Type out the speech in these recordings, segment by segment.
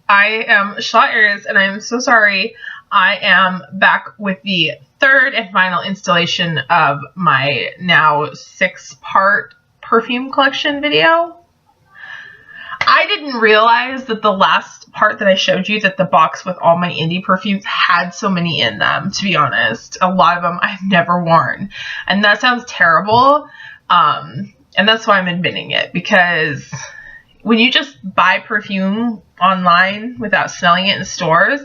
I am Shalott, and I'm so sorry. I am back with the third and final installation of my now 6-part perfume collection video. I didn't realize that the last part that I showed you, that the box with all my indie perfumes had so many in them, to be honest. A lot of them I've never worn. And that sounds terrible. And that's why I'm admitting it, because when you just buy perfume online without smelling it in stores,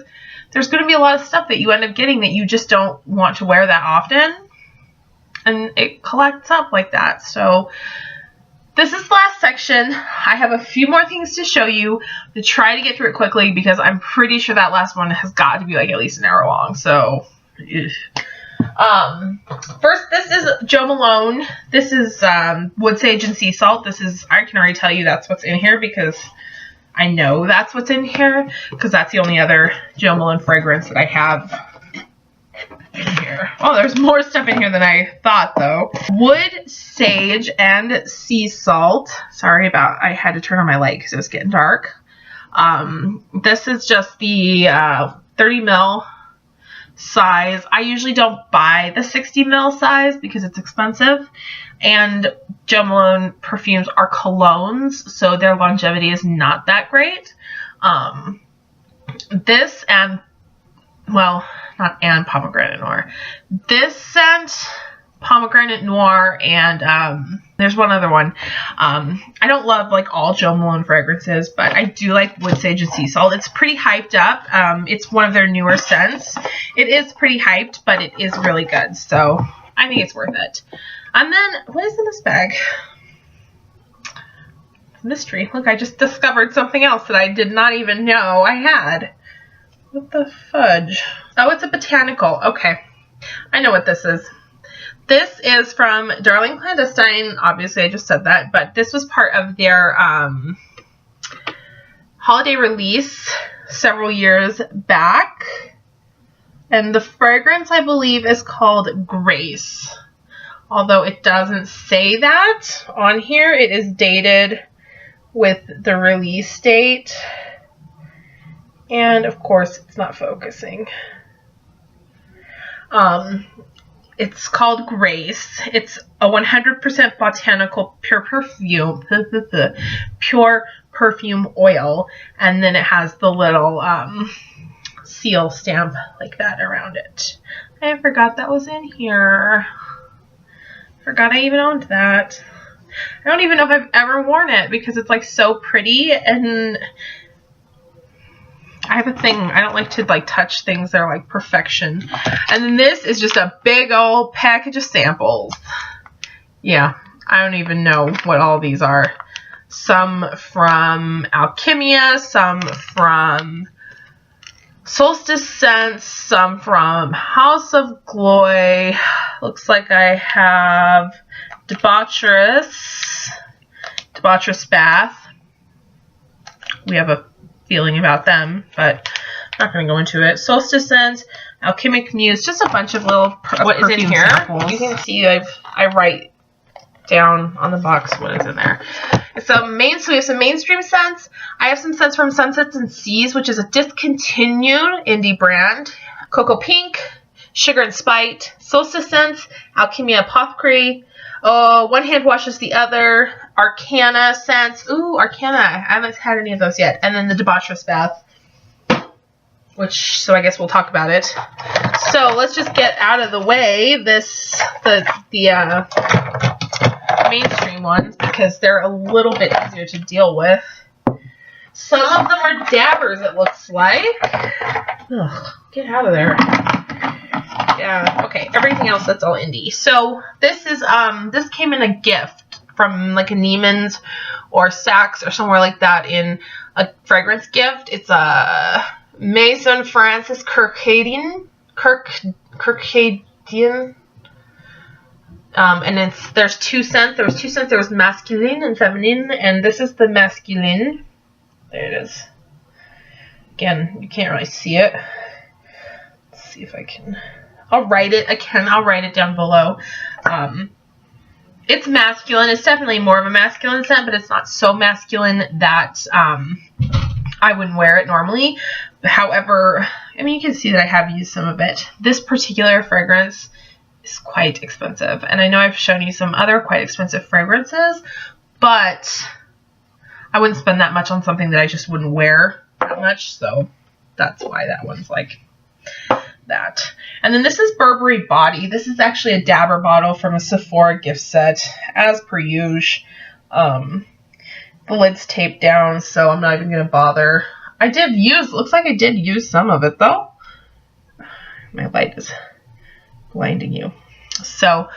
there's going to be a lot of stuff that you end up getting that you just don't want to wear that often. And it collects up like that. So this is the last section. I have a few more things to show you to try to get through it quickly, because I'm pretty sure that last one has got to be like at least an hour long. So first, this is Jo Malone. This is Wood Sage and Sea Salt. This is, I can already tell you that's what's in here, because I know that's what's in here, because that's the only other Jo Malone fragrance that I have in here. Oh, there's more stuff in here than I thought, though. Wood Sage and Sea Salt. Sorry about, I had to turn on my light because it was getting dark. This is just the 30 ml size. I usually don't buy the 60 ml size because it's expensive, and Jo Malone perfumes are colognes, so their longevity is not that great. This and, well, not and Pomegranate Noir. This scent, Pomegranate Noir, and there's one other one. I don't love like all Jo Malone fragrances, but I do like Wood Sage and Sea Salt. It's pretty hyped up. It's one of their newer scents. It is pretty hyped, but it is really good, so I think it's worth it. And then, what is in this bag? Mystery. Look, I just discovered something else that I did not even know I had. What the fudge? Oh, it's a botanical. Okay. I know what this is. This is from Darling Clandestine. Obviously, I just said that, but this was part of their holiday release several years back. And the fragrance, I believe, is called Grace. Although it doesn't say that on here. It is dated with the release date. And, of course, it's not focusing. It's called Grace. It's a 100% botanical pure perfume oil. And then it has the little seal stamp like that around it. I forgot that was in here. Forgot I even owned that. I don't even know if I've ever worn it, because it's like so pretty, and I have a thing, I don't like to like touch things that are like perfection. And then this is just a big old package of samples. Yeah, I don't even know what all these are. Some from Alchimia, some from Solstice Scents, some from House of Glory. Looks like I have Debaucherous Bath. We have a feeling about them, but I'm not going to go into it. Solstice Scents, Alchemic Muse, just a bunch of little what is in here. Samples. You can see I write down on the box what is in there. It's so we have some mainstream scents. I have some scents from Sunsets and Seas, which is a discontinued indie brand. Cocoa Pink, Sugar and Spite, Solstice Scents, Alchimia Apothecary. One Hand Washes the Other, Arcana Scents. Ooh, Arcana. I haven't had any of those yet. And then the Debaucherous Bath, so I guess we'll talk about it. So let's just get out of the way the mainstream ones, because they're a little bit easier to deal with. Some of them are dabbers, it looks like. Ugh, get out of there. Yeah, okay, everything else, that's all indie. So this is this came in a gift from like a Neiman's or Saks or somewhere like that, in a fragrance gift. It's a Maison Francis Kirkcadian. And there's two scents. There was two scents. There was masculine and feminine, and this is the masculine. There it is. Again, you can't really see it. Let's see if I can. I'll write it. I'll write it down below. It's masculine. It's definitely more of a masculine scent, but it's not so masculine that I wouldn't wear it normally. However, I mean, you can see that I have used some of it. This particular fragrance is quite expensive. And I know I've shown you some other quite expensive fragrances, but I wouldn't spend that much on something that I just wouldn't wear that much. So that's why that one's like that. And then this is Burberry Body. This is actually a dabber bottle from a Sephora gift set, as per usual. The lid's taped down, so I'm not even going to bother. Looks like I did use some of it though. My light is blinding you. So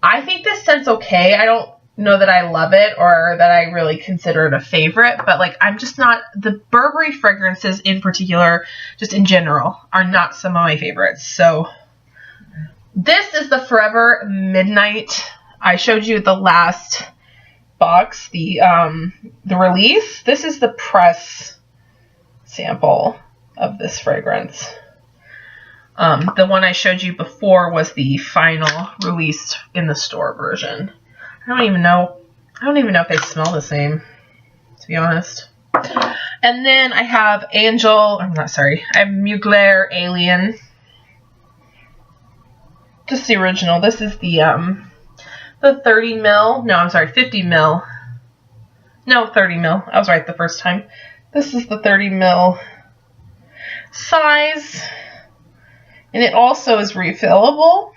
I think this scent's okay. I don't know that I love it or that I really consider it a favorite, but like I'm just not, the Burberry fragrances in particular, just in general, are not some of my favorites. So this is the Forever Midnight. I showed you the last box, the release. This is the press sample of this fragrance. The one I showed you before was the final released in the store version. I don't even know if they smell the same, to be honest. And then I have I have Mugler Alien. Just the original. This is the 30 mil. No, I'm sorry, 50 mil. No, 30 mil. I was right the first time. This is the 30 mil size. And it also is refillable.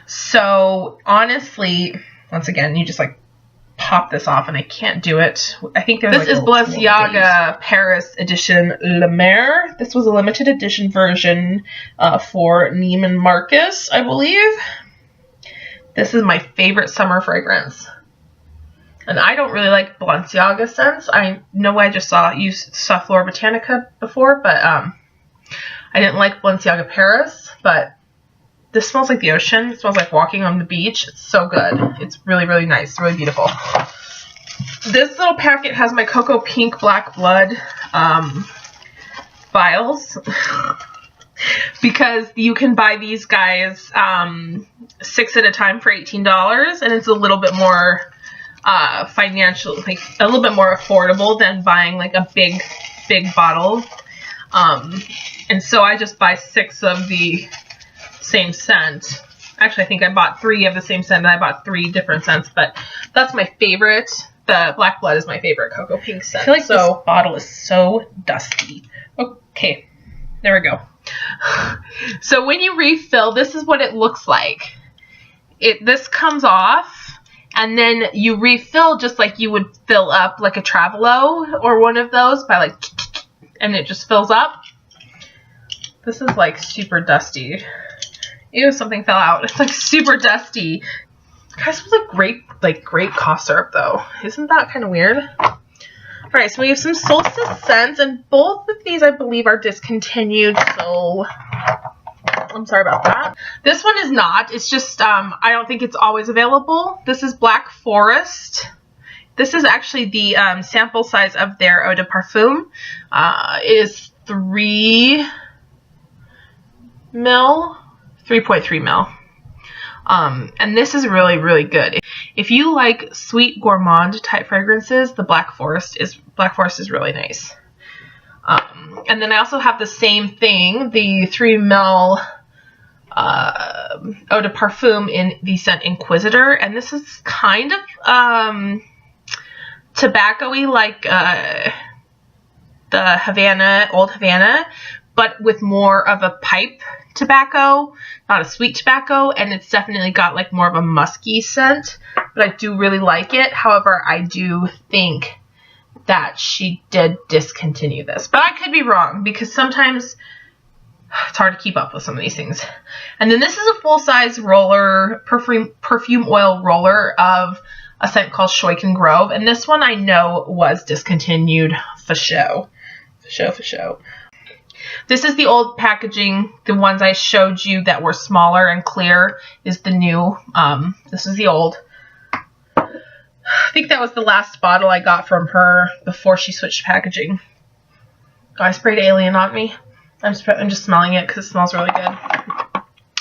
So honestly, once again, you just like pop this off, and I can't do it. I think there's this is Balenciaga Paris edition La Mer. This was a limited edition version for Neiman Marcus, I believe. This is my favorite summer fragrance. And I don't really like Balenciaga scents. I know I just saw Flora Botanica before, but I didn't like Balenciaga Paris, but this smells like the ocean. It smells like walking on the beach. It's so good. It's really, really nice. Really beautiful. This little packet has my Cocoa Pink Black Blood vials. Because you can buy these guys 6 at a time for $18, and it's a little bit more financial, like a little bit more affordable than buying like a big bottle. And so I just buy 6 of the same scent. Actually, I think I bought 3 of the same scent, and I bought 3 different scents, but that's my favorite. The Black Blood is my favorite Cocoa Pink scent. I feel like this bottle is so dusty. Okay, there we go. So when you refill, this is what it looks like. This comes off, and then you refill just like you would fill up like a Travelo or one of those by like, and it just fills up. This is like super dusty. Ew, something fell out. It's like super dusty. It kind of smells like grape cough syrup though. Isn't that kind of weird? Alright, so we have some Solstice scents, and both of these I believe are discontinued, so I'm sorry about that. This one is not. It's just, I don't think it's always available. This is Black Forest. This is actually the sample size of their eau de parfum. It is 3 mil, 3.3 mil. And this is really, really good. If you like sweet gourmand type fragrances, the Black Forest is really nice. And then I also have the same thing, the 3 ml eau de parfum in the scent Inquisitor, and this is kind of tobacco-y like the Havana, Old Havana, but with more of a pipe tobacco, not a sweet tobacco, and it's definitely got like more of a musky scent, but I do really like it. However, I do think that she did discontinue this, but I could be wrong because sometimes it's hard to keep up with some of these things. And then this is a full-size roller, perfume oil roller of a scent called Scheuken Grove, and this one I know was discontinued for show. For show. This is the old packaging. The ones I showed you that were smaller and clear is the new. This is the old. I think that was the last bottle I got from her before she switched packaging. Oh, I sprayed Alien on me. I'm just smelling it because it smells really good.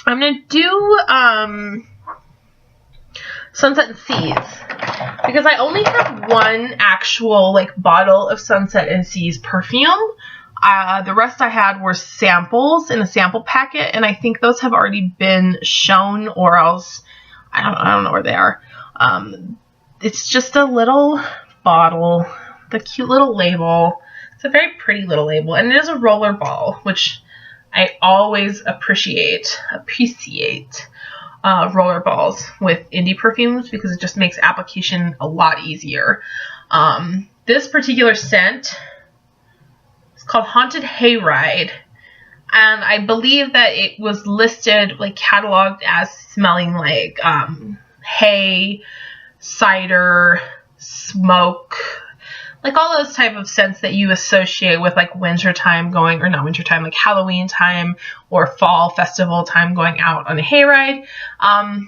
I'm going to do Sunset and Seas. because I only have one actual like bottle of Sunset and Seas perfume. The rest I had were samples in a sample packet, and I think those have already been shown, or else I don't know where they are. It's just a little bottle, the cute little label. It's a very pretty little label, and it is a roller ball, which I always appreciate roller balls with indie perfumes because it just makes application a lot easier. This particular scent is called Haunted Hayride, and I believe that it was listed, like cataloged as smelling like hay, cider, smoke, like all those type of scents that you associate with like wintertime going, or not wintertime, like Halloween time or fall festival time going out on a hayride.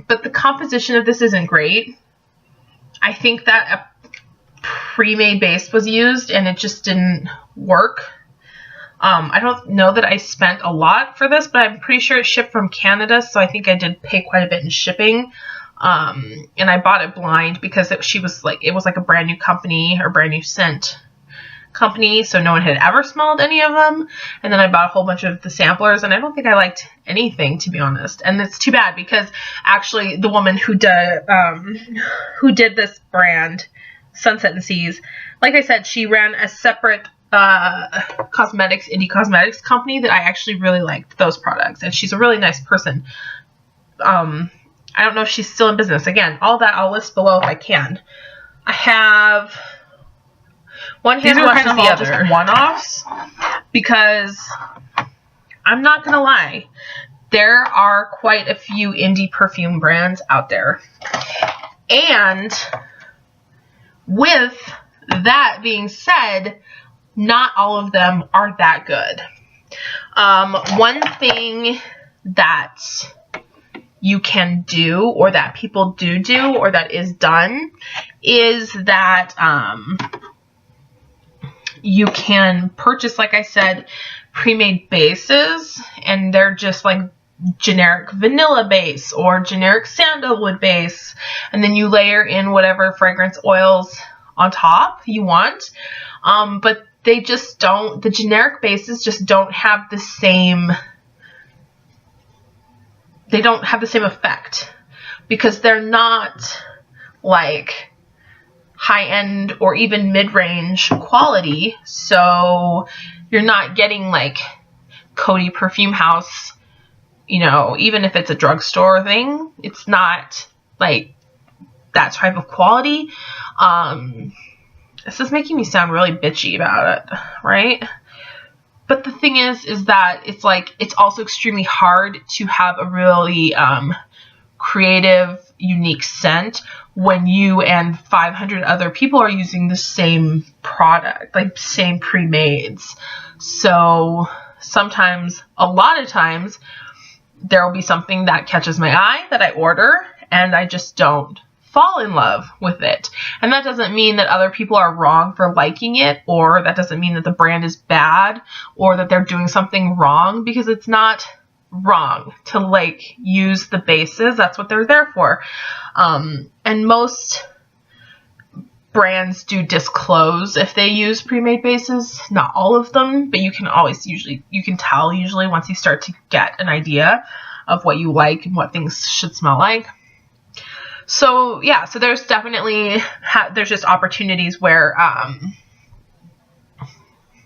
But the composition of this isn't great. I think that a pre-made base was used and it just didn't work. I don't know that I spent a lot for this, but I'm pretty sure it shipped from Canada, so I think I did pay quite a bit in shipping. And I bought it blind because it was like a brand new company or brand new scent company, so no one had ever smelled any of them. And then I bought a whole bunch of the samplers, and I don't think I liked anything, to be honest. And it's too bad because actually the woman who did this brand, Sunset and Seas, like I said, she ran a separate indie cosmetics company that I actually really liked those products, and she's a really nice person. I don't know if she's still in business. Again, all that I'll list below if I can. I have one hand wash is the other. Just one-offs, because I'm not gonna lie, there are quite a few indie perfume brands out there, and with that being said, not all of them are that good. One thing that you can do, or that people do, or that is done, is that you can purchase, like I said, pre-made bases, and they're just like generic vanilla base or generic sandalwood base, and then you layer in whatever fragrance oils on top you want. But they just don't, the generic bases just don't have the same, they don't have the same effect because they're not like high-end or even mid-range quality. So you're not getting like Coty Perfume House, you know, even if it's a drugstore thing, it's not like that type of quality. This is making me sound really bitchy about it, right? But the thing is that it's like, it's also extremely hard to have a really creative, unique scent when you and 500 other people are using the same product, like same pre-mades. So sometimes, a lot of times, there will be something that catches my eye that I order, and I just don't fall in love with it. And that doesn't mean that other people are wrong for liking it, or that doesn't mean that the brand is bad, or that they're doing something wrong, because it's not wrong to like use the bases. That's what they're there for. And most brands do disclose if they use pre-made bases. Not all of them, but you can always you can tell usually once you start to get an idea of what you like and what things should smell like. So yeah, so there's definitely, there's just opportunities where,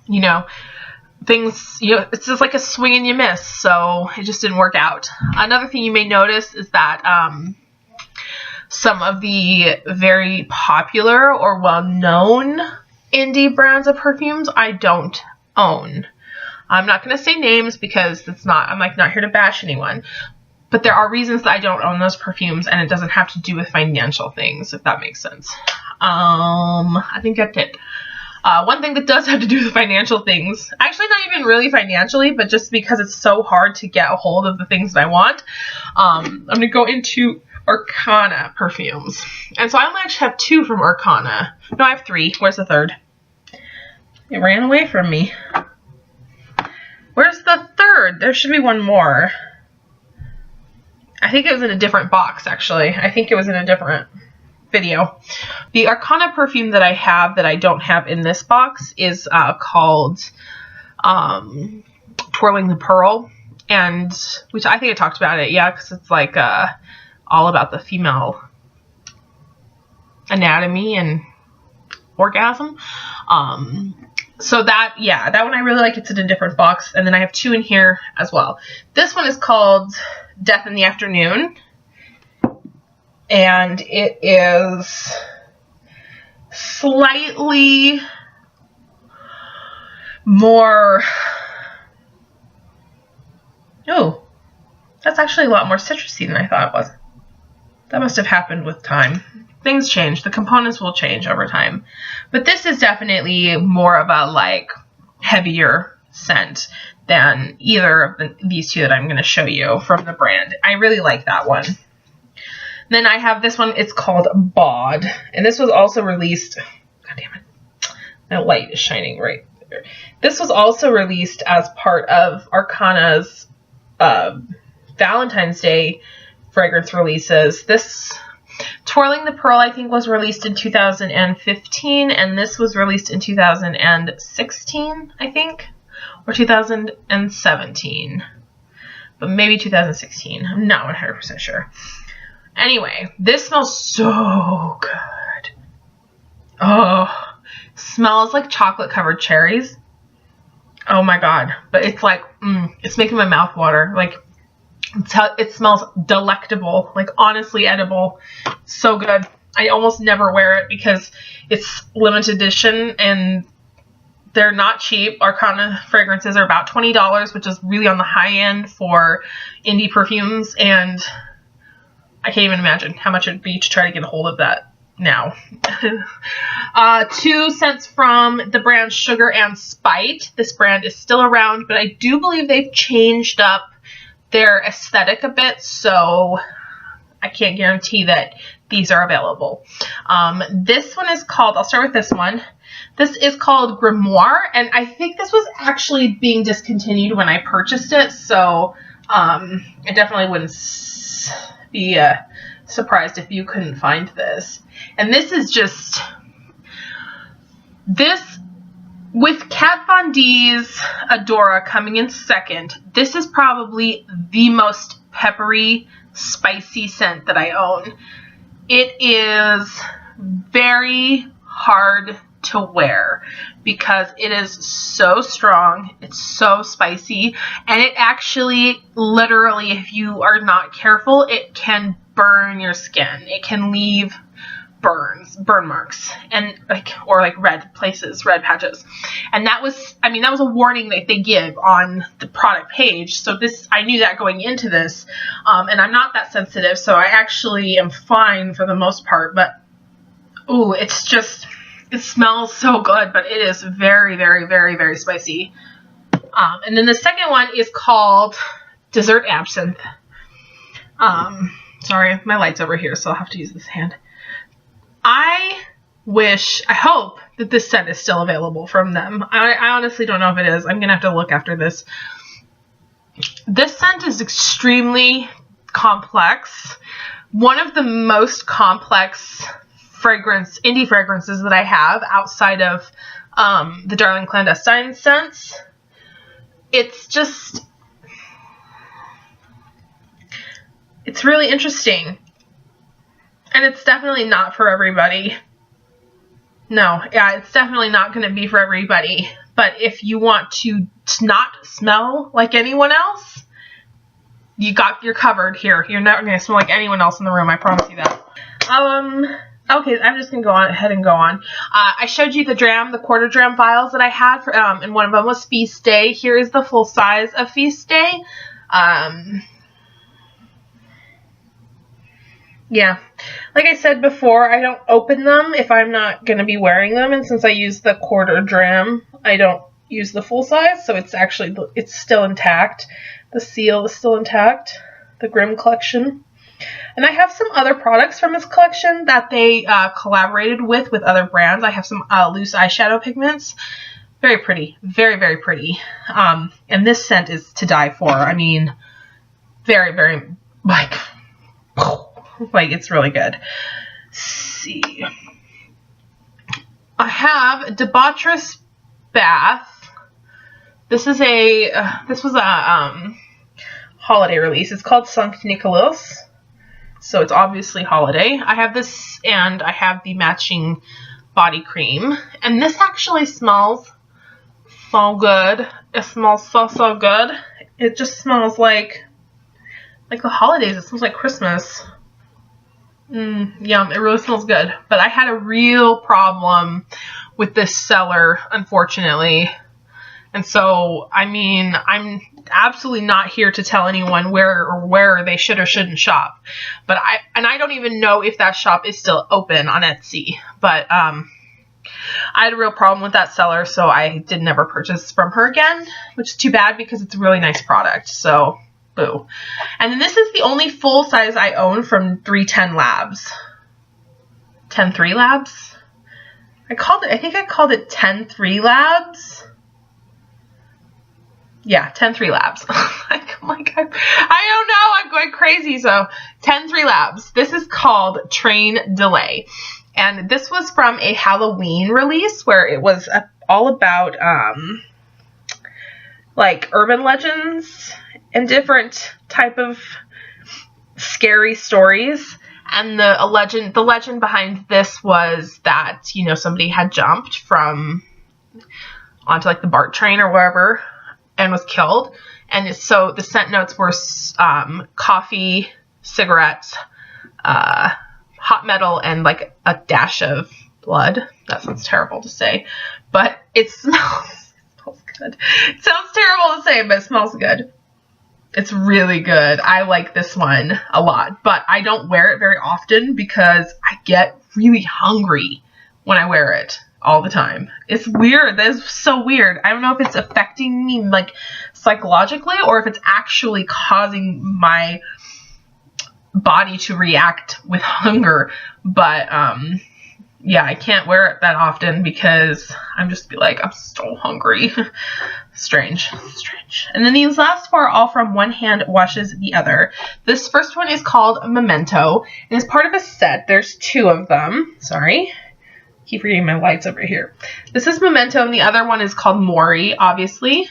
you know, things, you know, it's just like a swing and you miss. So it just didn't work out. Another thing you may notice is that, some of the very popular or well-known indie brands of perfumes I don't own. I'm not going to say names because it's not, I'm like not here to bash anyone. But there are reasons that I don't own those perfumes, and it doesn't have to do with financial things, if that makes sense. I think that's it. One thing that does have to do with financial things, actually not even really financially, but just because it's so hard to get a hold of the things that I want, I'm going to go into Arcana perfumes. And so I only actually have 2 from Arcana. No, I have 3. Where's the third? It ran away from me. Where's the third? There should be one more. I think it was in a different box, actually. I think it was in a different... video. The Arcana perfume that I have that I don't have in this box is called Twirling the Pearl, and which I think I talked about it, yeah, because it's like all about the female anatomy and orgasm. So that, yeah, that one I really like. It's in a different box. And then I have two in here as well. This one is called Death in the Afternoon. And it is slightly more, oh, that's actually a lot more citrusy than I thought it was. That must have happened with time. Things change. The components will change over time. But this is definitely more of a like heavier scent than either of these two that I'm going to show you from the brand. I really like that one. Then I have this one. It's called Bod. And this was also released. God damn it. That light is shining right there. This was also released as part of Arcana's Valentine's Day fragrance releases. This Twirling the Pearl, I think, was released in 2015, and this was released in 2016, I think, or 2017, but maybe 2016. I'm not 100% sure. Anyway, this smells so good. Oh, smells like chocolate-covered cherries. Oh my god, but it's like, it's making my mouth water. Like, it smells delectable, like honestly edible. So good. I almost never wear it because it's limited edition and they're not cheap. Arcana fragrances are about $20, which is really on the high end for indie perfumes, and I can't even imagine how much it'd be to try to get a hold of that now. Two scents from the brand Sugar and Spite. This brand is still around, but I do believe they've changed up their aesthetic a bit, so I can't guarantee that these are available. This one is called, I'll start with this one. This is called Grimoire, and I think this was actually being discontinued when I purchased it, so I definitely wouldn't be surprised if you couldn't find this. And this is just, this, with Kat Von D's Adora coming in second, this is probably the most peppery, spicy scent that I own. It is very hard to wear because it is so strong, it's so spicy, and it actually, literally, if you are not careful, it can burn your skin. It can leave burn marks, and or red places, red patches. And that was, I mean, that was a warning that they give on the product page. So this, I knew that going into this, and I'm not that sensitive, so I actually am fine for the most part. But ooh, it's just, it smells so good, but it is very, very, very, very spicy. And then the second one is called Dessert Absinthe. Sorry, my light's over here, so I'll have to use this hand. I hope that this scent is still available from them. I honestly don't know if it is. I'm going to have to look after this. This scent is extremely complex. One of the most complex indie fragrances that I have outside of the Darling Clandestine scents. It's just, it's really interesting. And it's definitely not for everybody. No, yeah, it's definitely not going to be for everybody. But if you want to not smell like anyone else, you're covered here. You're not going to smell like anyone else in the room, I promise you that. Okay, I'm just going to go ahead and go on. I showed you the quarter dram vials that I had, and one of them was Feast Day. Here is the full size of Feast Day. Yeah, like I said before, I don't open them if I'm not going to be wearing them, and since I use the quarter dram, I don't use the full size, so it's still intact. The seal is still intact, the Grimm collection. And I have some other products from this collection that they collaborated with other brands. I have some loose eyeshadow pigments. Very pretty. Very, very pretty. And this scent is to die for. I mean, very, very, like, it's really good. see. I have Debaucherous Bath. This was a holiday release. It's called Sankt Nikolaus, so it's obviously holiday. I have this, and I have the matching body cream, and this actually smells so good. It smells so good. It just smells like the holidays. It smells like Christmas. Yum. It really smells good. But I had a real problem with this seller, unfortunately. And so, I mean, I'm absolutely not here to tell anyone where they should or shouldn't shop. But I don't even know if that shop is still open on Etsy. But I had a real problem with that seller, so I did never purchase from her again, which is too bad because it's a really nice product. So, boo. And then this is the only full size I own from 310 Labs. 103 Labs? I think I called it 103 Labs. Yeah, 103 Labs. Oh my God. I don't know. I'm going crazy. So 103 Labs. This is called Train Delay. And this was from a Halloween release where it was all about like urban legends and different type of scary stories. And the legend behind this was that, you know, somebody had jumped onto like the BART train or wherever and was killed. And so the scent notes were coffee, cigarettes, hot metal, and like a dash of blood. That sounds terrible to say, but it smells good. It sounds terrible to say, but it smells good. It's really good. I like this one a lot, but I don't wear it very often because I get really hungry when I wear it all the time. It's weird. That is so weird. I don't know if it's affecting me like psychologically or if it's actually causing my body to react with hunger. But yeah, I can't wear it that often because I'm just like, I'm so hungry. Strange. And then these last four are all from One Hand Washes the Other. This first one is called Memento, and it's part of a set. There's two of them. Sorry. Keep reading my lights over here. This is Memento, and the other one is called Mori, obviously.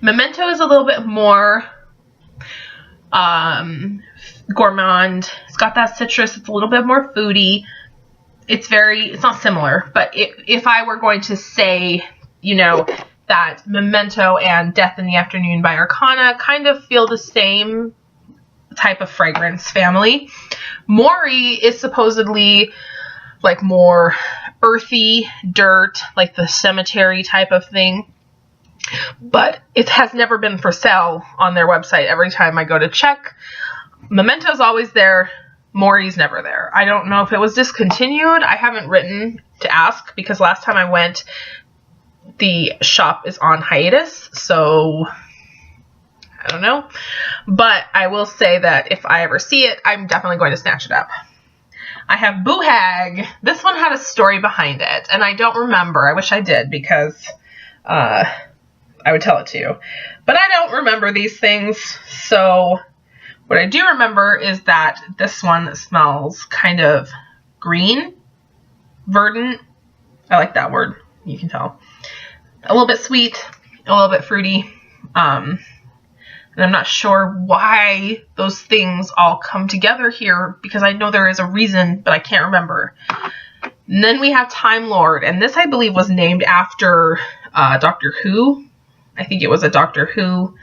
Memento is a little bit more gourmand. It's got that citrus. It's a little bit more foodie. It's not similar, but if I were going to say, you know, that Memento and Death in the Afternoon by Arcana kind of feel the same type of fragrance family. Mori is supposedly like more earthy, dirt, like the cemetery type of thing. But it has never been for sale on their website. Every time I go to check, Memento's always there. Mori's never there. I don't know if it was discontinued. I haven't written to ask because last time I went, the shop is on hiatus. So I don't know. But I will say that if I ever see it, I'm definitely going to snatch it up. I have Boo Hag. This one had a story behind it, and I don't remember. I wish I did because I would tell it to you. But I don't remember these things, so what I do remember is that this one smells kind of green, verdant. I like that word, you can tell. A little bit sweet, a little bit fruity. And I'm not sure why those things all come together here because I know there is a reason, but I can't remember. And then we have Time Lord, and this I believe was named after Doctor Who. I think it was a Doctor Who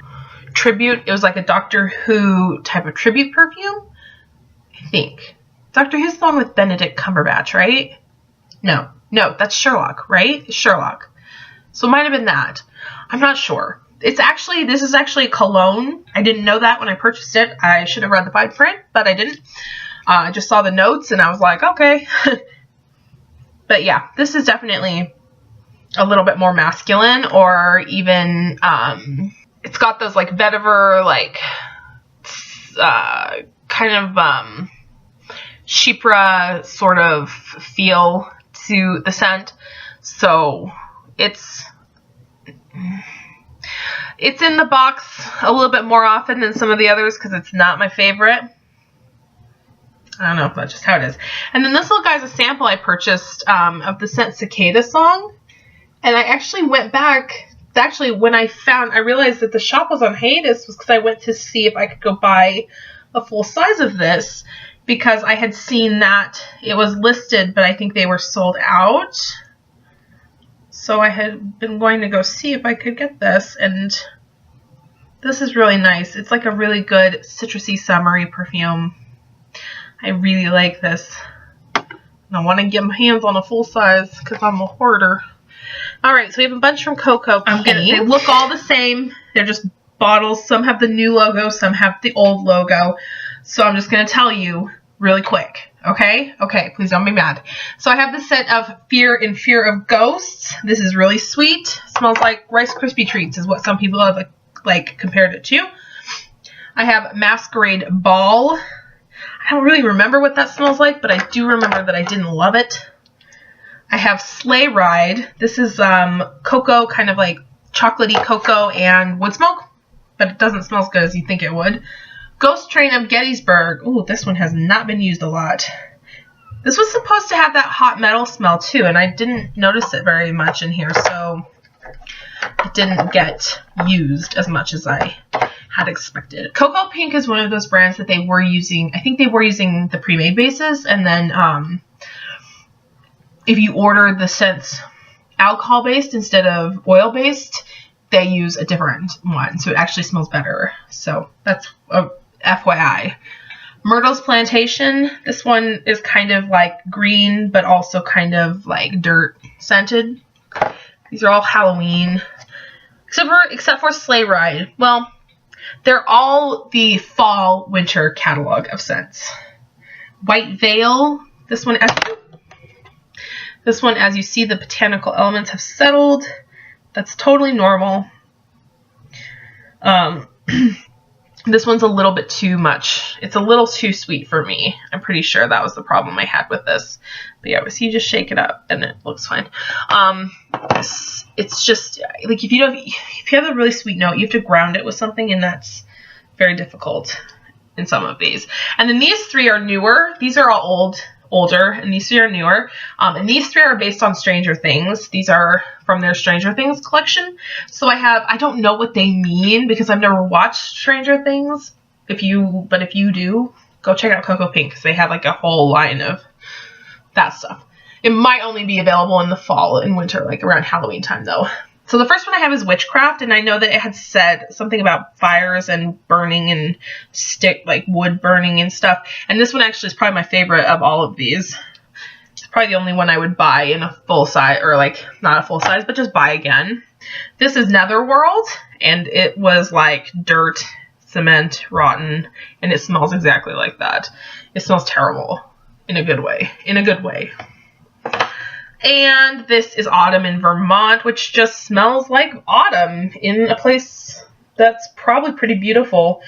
tribute. It was like a Doctor Who type of tribute perfume, I think. Doctor Who's the one with Benedict Cumberbatch, right? No, that's Sherlock, right? It's Sherlock. So it might have been that. I'm not sure. This is actually Cologne. I didn't know that when I purchased it. I should have read the fine print, but I didn't. I just saw the notes and I was like, okay. But yeah, this is definitely a little bit more masculine, or even it's got those like vetiver, like kind of chypre sort of feel to the scent. So it's in the box a little bit more often than some of the others because it's not my favorite. I don't know, that's just how it is. And then this little guy's a sample I purchased of the scent Cicada Song. And I actually went back. Actually, when I realized that the shop was on hiatus was because I went to see if I could go buy a full size of this, because I had seen that it was listed, but I think they were sold out. So I had been going to go see if I could get this, and this is really nice. It's like a really good citrusy summery perfume. I really like this. And I want to get my hands on a full size because I'm a hoarder. Alright, so we have a bunch from Coco Pink. They look all the same. They're just bottles. Some have the new logo, some have the old logo. So I'm just going to tell you really quick. Okay? Okay, please don't be mad. So I have the scent of Fear and Fear of Ghosts. This is really sweet. Smells like Rice Krispie treats is what some people have like compared it to. I have Masquerade Ball. I don't really remember what that smells like, but I do remember that I didn't love it. I have Sleigh Ride. This is cocoa, kind of like chocolatey cocoa and wood smoke, but it doesn't smell as good as you think it would. Ghost Train of Gettysburg. Ooh, this one has not been used a lot. This was supposed to have that hot metal smell too, and I didn't notice it very much in here, so it didn't get used as much as I had expected. Coco Pink is one of those brands that they were using. I think they were using the pre-made bases, and then if you order the scents alcohol-based instead of oil-based, they use a different one, so it actually smells better. So that's a FYI. Myrtle's Plantation. This one is kind of like green, but also kind of like dirt scented. These are all Halloween, except for Sleigh Ride. Well, they're all the fall winter catalog of scents. White Veil. This one, as you see, the botanical elements have settled. That's totally normal. This one's a little bit too much. It's a little too sweet for me. I'm pretty sure that was the problem I had with this. But yeah, so you just shake it up and it looks fine. It's just like if you have a really sweet note, you have to ground it with something, and that's very difficult in some of these. And then these three are newer. These are all older, and these three are newer. And these three are based on Stranger Things. These are from their Stranger Things collection. So I don't know what they mean because I've never watched Stranger Things. But if you do, go check out Coco Pink because they have like a whole line of that stuff. It might only be available in the fall and winter, like around Halloween time though. So the first one I have is Witchcraft, and I know that it had said something about fires and burning and wood burning and stuff. And this one actually is probably my favorite of all of these. It's probably the only one I would buy in a full size, or like not a full size, but just buy again. This is Netherworld, and it was like dirt, cement, rotten, and it smells exactly like that. It smells terrible in a good way. In a good way. And this is Autumn in Vermont, which just smells like autumn in a place that's probably pretty beautiful.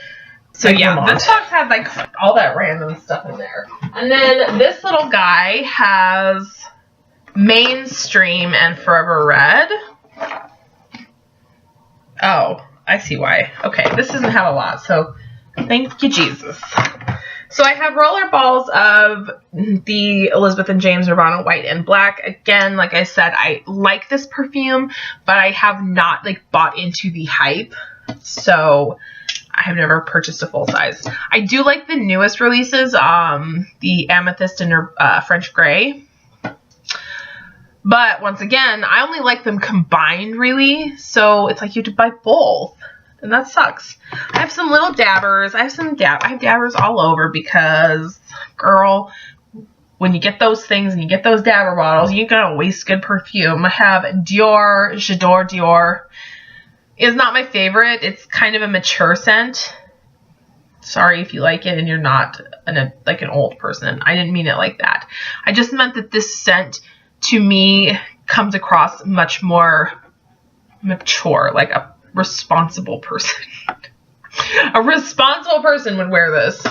So like yeah, Vermont. This box had like all that random stuff in there. And then this little guy has Mainstream and Forever Red. Oh, I see why. Okay, this doesn't have a lot, so thank you, Jesus. So I have roller balls of the Elizabeth and James Urbana White and Black. Again, like I said, I like this perfume, but I have not like bought into the hype. So I have never purchased a full size. I do like the newest releases, the Amethyst and French Grey. But once again, I only like them combined really. So it's like you have to buy both. And that sucks. I have some little dabbers. I have dabbers all over because, girl, when you get those things and you get those dabber bottles, you ain't gonna waste good perfume. I have Dior, J'adore Dior. It's not my favorite. It's kind of a mature scent. Sorry if you like it and you're not an old person. I didn't mean it like that. I just meant that this scent, to me, comes across much more mature, like a responsible person. A responsible person would wear this.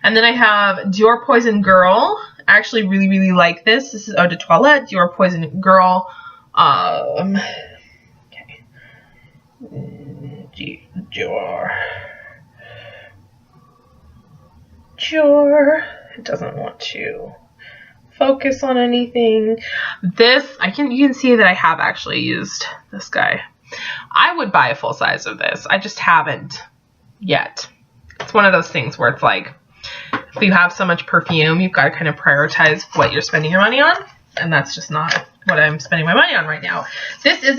And then I have Dior Poison Girl. I actually really, really like this. This is Eau de Toilette, Dior Poison Girl. Okay. Dior. It doesn't want to focus on anything. This, you can see that I have actually used this guy. I would buy a full size of this. I just haven't yet. It's one of those things where it's like, if you have so much perfume, you've got to kind of prioritize what you're spending your money on. And that's just not what I'm spending my money on right now. This is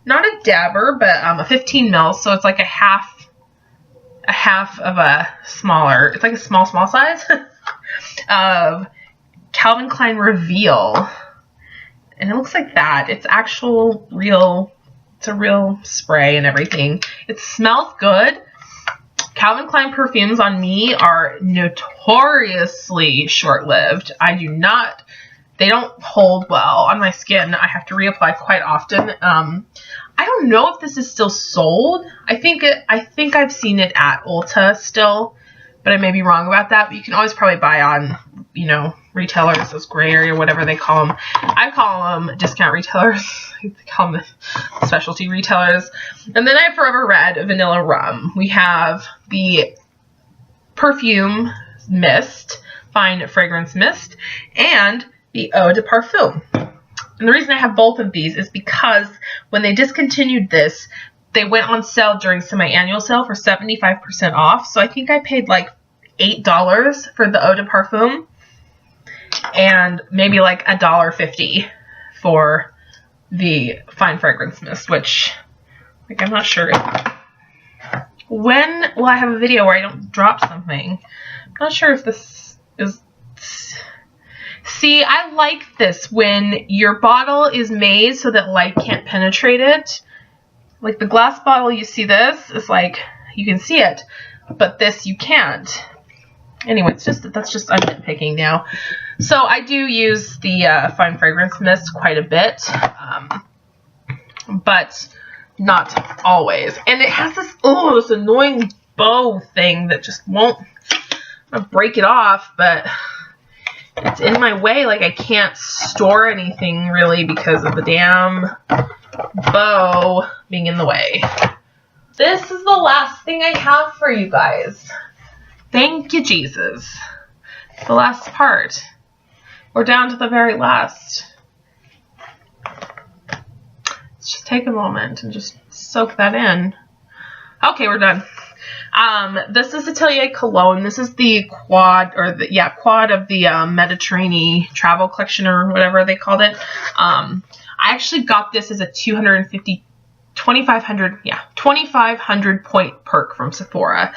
not a dabber, but a 15 ml. So it's like a half of a smaller, it's like a small size of Calvin Klein Reveal. And it looks like that. It's actual real, it's a real spray and everything. It smells good. Calvin Klein perfumes on me are notoriously short-lived. They don't hold well on my skin. I have to reapply quite often. I don't know if this is still sold. I think I've seen it at Ulta still, but I may be wrong about that. But you can always probably buy on, retailers, those gray area, whatever they call them. I call them discount retailers. They call them specialty retailers. And then I have Forever Red Vanilla Rum. We have the Perfume Mist, Fine Fragrance Mist, and the Eau de Parfum. And the reason I have both of these is because when they discontinued this, they went on sale during semi-annual sale for 75% off. So I think I paid like $8 for the Eau de Parfum and maybe like $1.50 for the Fine Fragrance Mist, which like I'm not sure when will I have a video where I don't drop something. I'm not sure if this is... See, I like this when your bottle is made so that light can't penetrate it. Like the glass bottle, you see this, is like, you can see it, but this you can't. Anyway, I'm nitpicking now. So I do use the Fine Fragrance Mist quite a bit, but not always. And it has this, this annoying bow thing that just won't break it off, but it's in my way. Like I can't store anything really because of the damn bow being in the way. This is the last thing I have for you guys. Thank you, Jesus. The last part. We're down to the very last. Let's just take a moment and just soak that in. Okay, we're done. This is Atelier Cologne. This is the quad of the Mediterranean travel collection or whatever they called it. I actually got this as a 2,500 point perk from Sephora.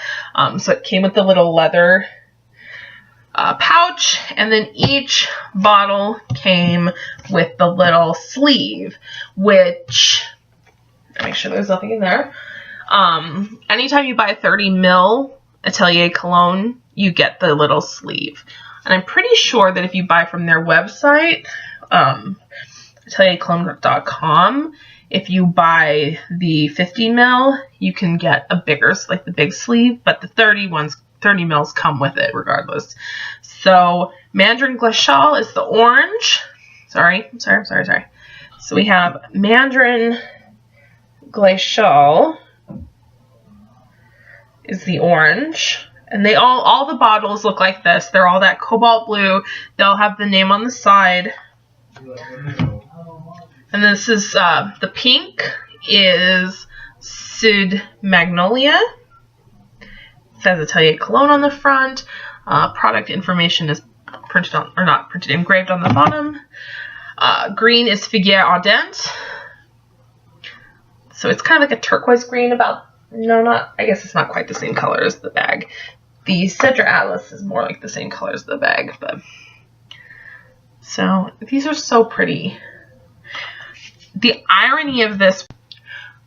So it came with the little leather pouch, and then each bottle came with the little sleeve, which, make sure there's nothing in there. Anytime you buy a 30 ml Atelier Cologne, you get the little sleeve. And I'm pretty sure that if you buy from their website, ateliercologne.com, if you buy the 50 ml, you can get a bigger, like the big sleeve, but the 30 mls come with it regardless. So Mandarin Glacial is the orange. Sorry. So we have Mandarin Glacial is the orange, and they all the bottles look like this. They're all that cobalt blue. They'll have the name on the side. And this is the pink is Sud Magnolia. It says Atelier Cologne on the front. Product information is engraved on the bottom. Green is Figuier Ardente. So it's kind of like a turquoise green I guess it's not quite the same color as the bag. The Cedra Atlas is more like the same color as the bag, but so these are so pretty. The irony of this,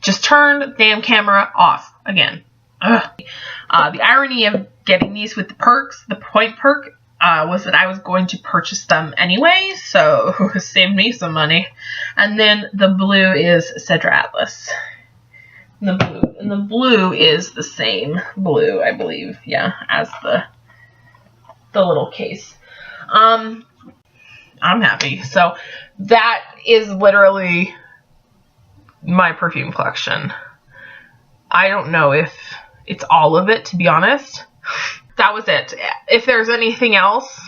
just turn the damn camera off again. Ugh. The irony of getting these with the perks, the point perk, was that I was going to purchase them anyway, so it saved me some money. And then the blue is Cedra Atlas. And the blue is the same blue, I believe, as the little case. I'm happy. So that is literally my perfume collection. I don't know if it's all of it, to be honest. that was it. If there's anything else,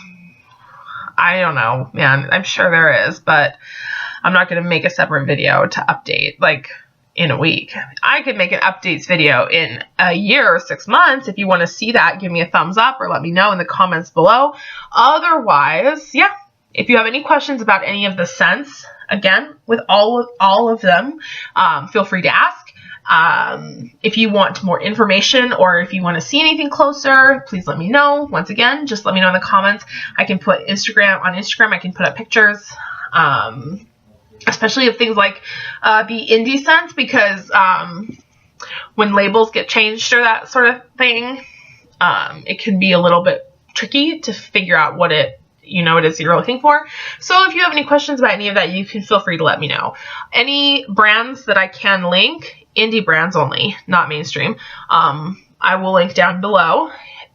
I don't know, man. I'm sure there is, but I'm not going to make a separate video to update, like, in a week. I could make an updates video in a year or 6 months. If you want to see that, give me a thumbs up or let me know in the comments below. Otherwise, yeah, if you have any questions about any of the scents, again, with all of them, feel free to ask. If you want more information or if you want to see anything closer, please let me know. Once again, just let me know in the comments. I can put on Instagram, I can put up pictures, especially of things like the indie scents, because when labels get changed or that sort of thing, it can be a little bit tricky to figure out what it is you're looking for. So if you have any questions about any of that, you can feel free to let me know. Any brands that I can link, indie brands only, not mainstream, I will link down below.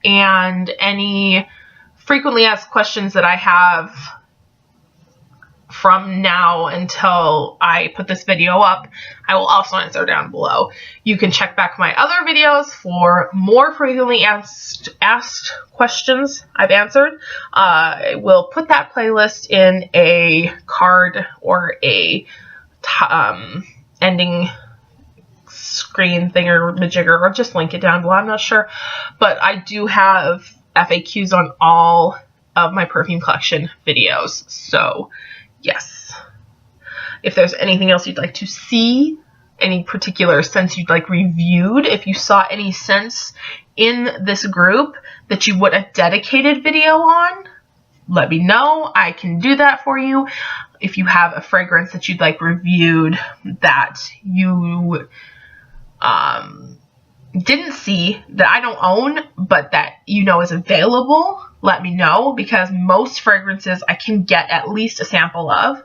And any frequently asked questions that I have from now until I put this video up, I will also answer down below. You can check back my other videos for more frequently asked questions I've answered. I will put that playlist in a card or a ending screen thing or majigger, or just link it down below. I'm not sure, but I do have FAQs on all of my perfume collection videos. So yes, if there's anything else you'd like to see, any particular scents you'd like reviewed, if you saw any scents in this group that you want a dedicated video on, let me know. I can do that for you. If you have a fragrance that you'd like reviewed that you didn't see, that I don't own, but that is available, let me know, because most fragrances I can get at least a sample of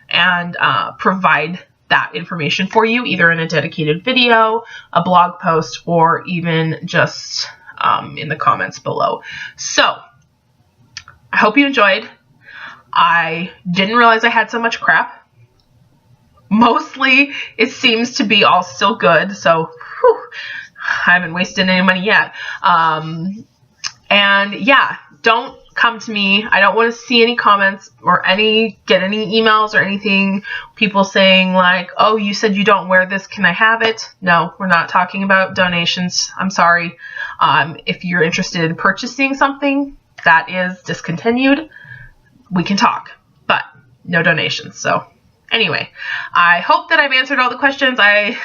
and provide that information for you, either in a dedicated video, a blog post, or even just in the comments below. So I hope you enjoyed. I didn't realize I had so much crap. Mostly it seems to be all still good, so whew, I haven't wasted any money yet. And yeah, don't come to me. I don't want to see any comments or get any emails or anything, people saying like, oh, you said you don't wear this, can I have it? No, we're not talking about donations. I'm sorry. If you're interested in purchasing something that is discontinued, we can talk, but no donations. So anyway, I hope that I've answered all the questions I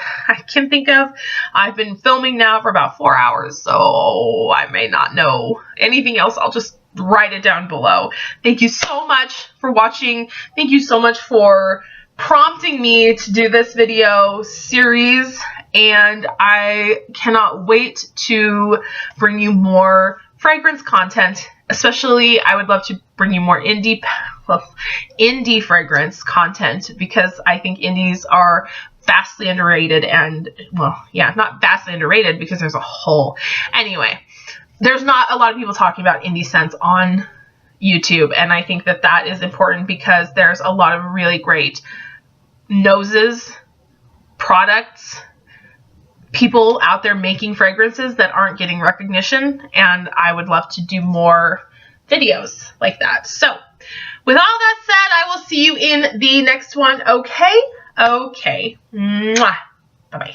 can think of. I've been filming now for about 4 hours, so I may not know anything else. I'll just write it down below. Thank you so much for watching. Thank you so much for prompting me to do this video series, and I cannot wait to bring you more fragrance content. Especially, I would love to bring you more indie fragrance content, because I think indies are vastly underrated, and, well, yeah, not vastly underrated because there's a whole, anyway, there's not a lot of people talking about indie scents on YouTube, and I think that that is important because there's a lot of really great noses, products, people out there making fragrances that aren't getting recognition, and I would love to do more videos like that. So with all that said, I will see you in the next one. Okay? Okay. Mwah. Bye-bye.